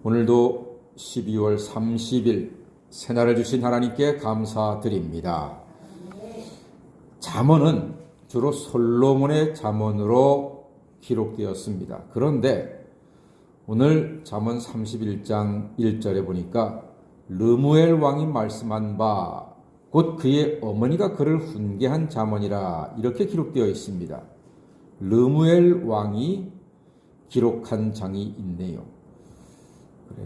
오늘도 12월 30일 새날을 주신 하나님께 감사드립니다. 잠언은 주로 솔로몬의 잠언으로 기록되었습니다. 그런데 오늘 잠언 31장 1절에 보니까 르무엘 왕이 말씀한 바 곧 그의 어머니가 그를 훈계한 잠언이라 이렇게 기록되어 있습니다. 르무엘 왕이 기록한 장이 있네요.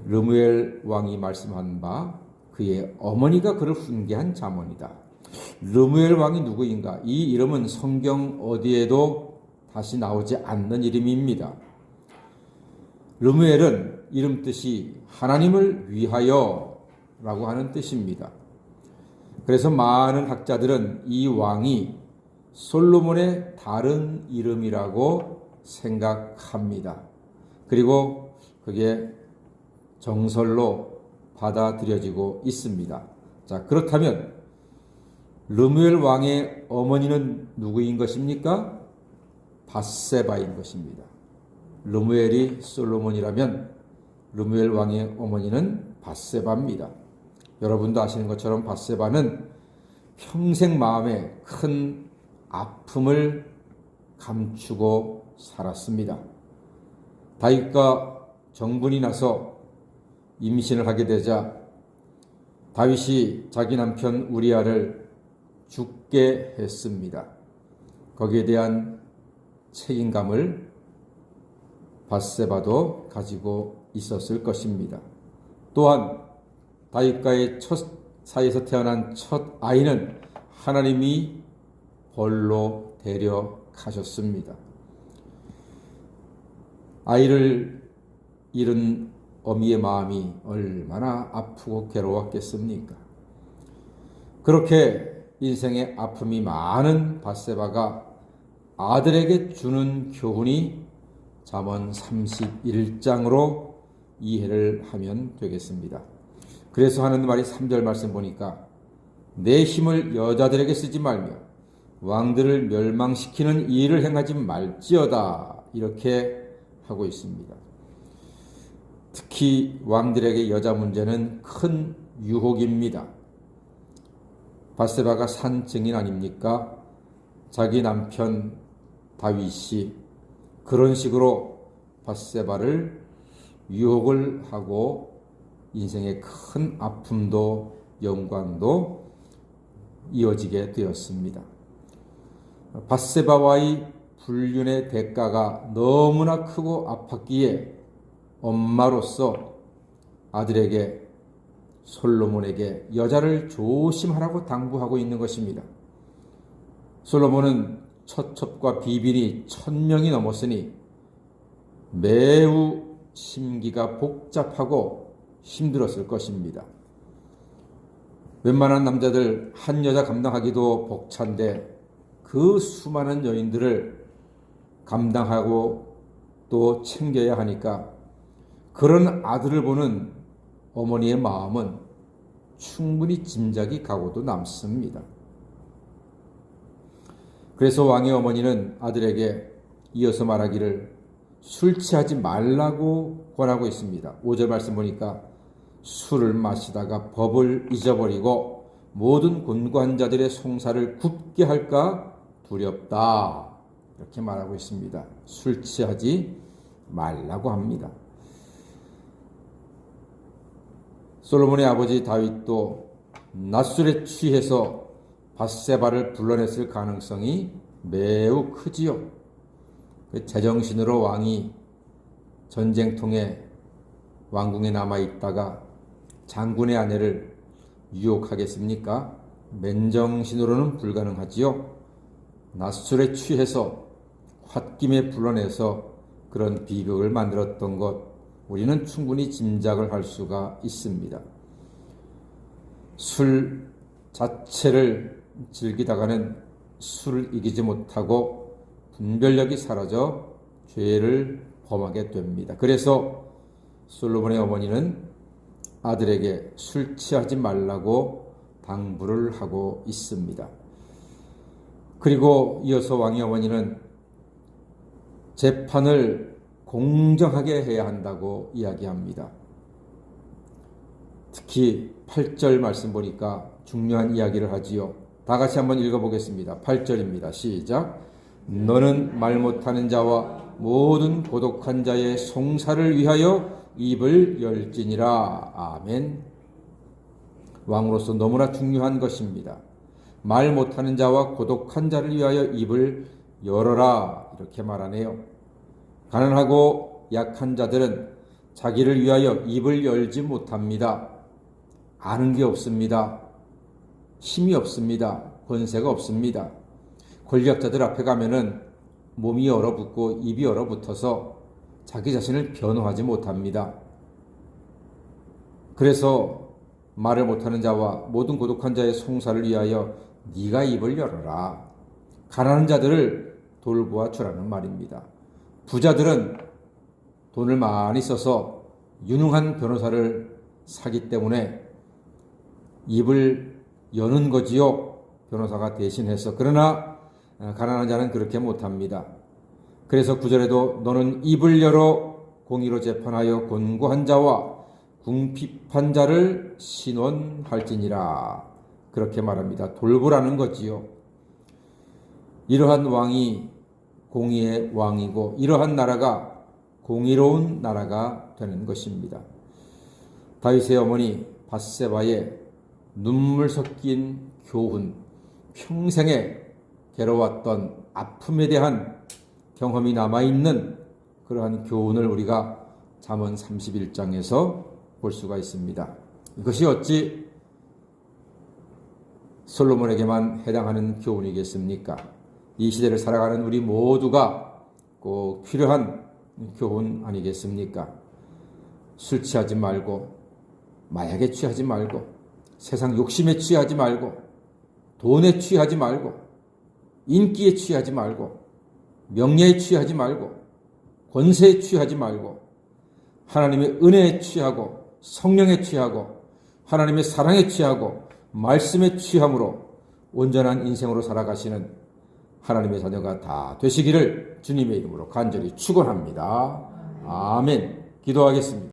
르무엘 왕이 말씀한 바 그의 어머니가 그를 훈계한 잠언이다. 르무엘 왕이 누구인가? 이 이름은 성경 어디에도 다시 나오지 않는 이름입니다. 르무엘은 이름 뜻이 하나님을 위하여 라고 하는 뜻입니다. 그래서 많은 학자들은 이 왕이 솔로몬의 다른 이름이라고 생각합니다. 그리고 그게 정설로 받아들여지고 있습니다. 자, 그렇다면 르무엘 왕의 어머니는 누구인 것입니까? 밧세바인 것입니다. 르무엘이 솔로몬이라면 르무엘 왕의 어머니는 밧세바입니다. 여러분도 아시는 것처럼 밧세바는 평생 마음에 큰 아픔을 감추고 살았습니다. 다윗과 정분이 나서 임신을 하게 되자 다윗이 자기 남편 우리아를 죽게 했습니다. 거기에 대한 책임감을 밧세바도 가지고 있었을 것입니다. 또한 다윗과의 첫 사이에서 태어난 첫 아이는 하나님이 벌로 데려가셨습니다. 아이를 잃은 어미의 마음이 얼마나 아프고 괴로웠겠습니까? 그렇게 인생의 아픔이 많은 밧세바가 아들에게 주는 교훈이 잠언 31장으로 이해를 하면 되겠습니다. 그래서 하는 말이 3절 말씀 보니까 내 힘을 여자들에게 쓰지 말며 왕들을 멸망시키는 일을 행하지 말지어다 이렇게 하고 있습니다. 특히 왕들에게 여자 문제는 큰 유혹입니다. 밧세바가 산 증인 아닙니까? 자기 남편 다윗이 그런 식으로 밧세바를 유혹을 하고 인생의 큰 아픔도 영광도 이어지게 되었습니다. 밧세바와의 불륜의 대가가 너무나 크고 아팠기에 엄마로서 아들에게 솔로몬에게 여자를 조심하라고 당부하고 있는 것입니다. 솔로몬은 처첩과 비빈이 1000명이 넘었으니 매우 심기가 복잡하고 힘들었을 것입니다. 웬만한 남자들 한 여자 감당하기도 벅찬데 그 수많은 여인들을 감당하고 또 챙겨야 하니까 그런 아들을 보는 어머니의 마음은 충분히 짐작이 가고도 남습니다. 그래서 왕의 어머니는 아들에게 이어서 말하기를 술 취하지 말라고 권하고 있습니다. 5절 말씀 보니까 술을 마시다가 법을 잊어버리고 모든 곤고한 자들의 송사를 굽게 할까 두렵다. 이렇게 말하고 있습니다. 술 취하지 말라고 합니다. 솔로몬의 아버지 다윗도 낮술에 취해서 밧세바를 불러냈을 가능성이 매우 크지요. 제정신으로 왕이 전쟁통에 왕궁에 남아있다가 장군의 아내를 유혹하겠습니까? 맨정신으로는 불가능하지요. 낮술에 취해서 홧김에 불러내서 그런 비극을 만들었던 것 우리는 충분히 짐작을 할 수가 있습니다. 술 자체를 즐기다가는 술을 이기지 못하고 분별력이 사라져 죄를 범하게 됩니다. 그래서 솔로몬의 어머니는 아들에게 술 취하지 말라고 당부를 하고 있습니다. 그리고 이어서 왕의 어머니는 재판을 공정하게 해야 한다고 이야기합니다. 특히 8절 말씀 보니까 중요한 이야기를 하지요. 다 같이 한번 읽어보겠습니다. 8절입니다. 시작. 너는 말 못하는 자와 모든 고독한 자의 송사를 위하여 입을 열지니라. 아멘. 왕으로서 너무나 중요한 것입니다. 말 못하는 자와 고독한 자를 위하여 입을 열어라. 이렇게 말하네요. 가난하고 약한 자들은 자기를 위하여 입을 열지 못합니다. 아는 게 없습니다. 힘이 없습니다. 권세가 없습니다. 권력자들 앞에 가면은 몸이 얼어붙고 입이 얼어붙어서 자기 자신을 변호하지 못합니다. 그래서 말을 못하는 자와 모든 고독한 자의 송사를 위하여 네가 입을 열어라. 가난한 자들을 돌보아 주라는 말입니다. 부자들은 돈을 많이 써서 유능한 변호사를 사기 때문에 입을 여는 거지요. 변호사가 대신해서. 그러나 가난한 자는 그렇게 못합니다. 그래서 9절에도 너는 입을 열어 공의로 재판하여 곤고한 자와 궁핍한 자를 신원할지니라. 그렇게 말합니다. 돌보라는 거지요. 이러한 왕이 공의의 왕이고 이러한 나라가 공의로운 나라가 되는 것입니다. 다윗의 어머니 밧세바의 눈물 섞인 교훈, 평생에 괴로웠던 아픔에 대한 경험이 남아있는 그러한 교훈을 우리가 잠언 31장에서 볼 수가 있습니다. 이것이 어찌 솔로몬에게만 해당하는 교훈이겠습니까? 이 시대를 살아가는 우리 모두가 꼭 필요한 교훈 아니겠습니까? 술 취하지 말고, 마약에 취하지 말고, 세상 욕심에 취하지 말고, 돈에 취하지 말고, 인기에 취하지 말고, 명예에 취하지 말고, 권세에 취하지 말고, 하나님의 은혜에 취하고, 성령에 취하고, 하나님의 사랑에 취하고, 말씀에 취함으로 온전한 인생으로 살아가시는 하나님의 자녀가 다 되시기를 주님의 이름으로 간절히 축원합니다. 아멘. 기도하겠습니다.